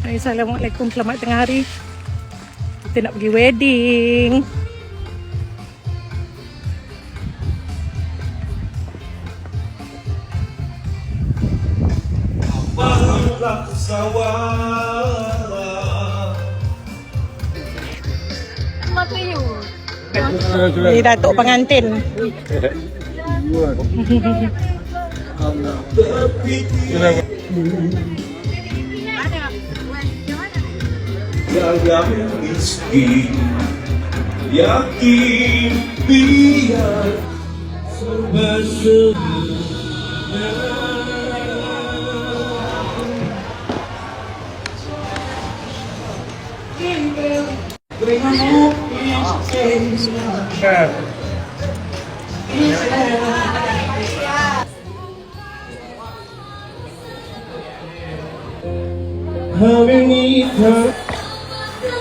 Assalamualaikum, selamat tengah hari. Kita nak pergi wedding. Barulah pesawat. Apa you? Ini datuk pengantin. Yang miskin yakin biar serba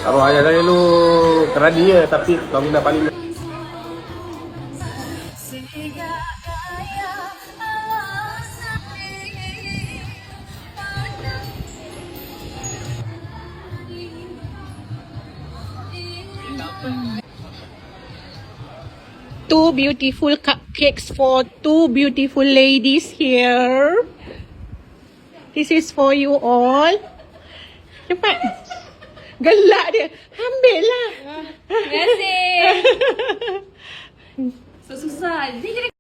Arwah ayah saya lu keradi ya, tapi bangunan paling Two beautiful cupcakes for two beautiful ladies here. This is for you all. Cepat. Gelak dia. Ambil lah. Terima kasih. Susah. Jadi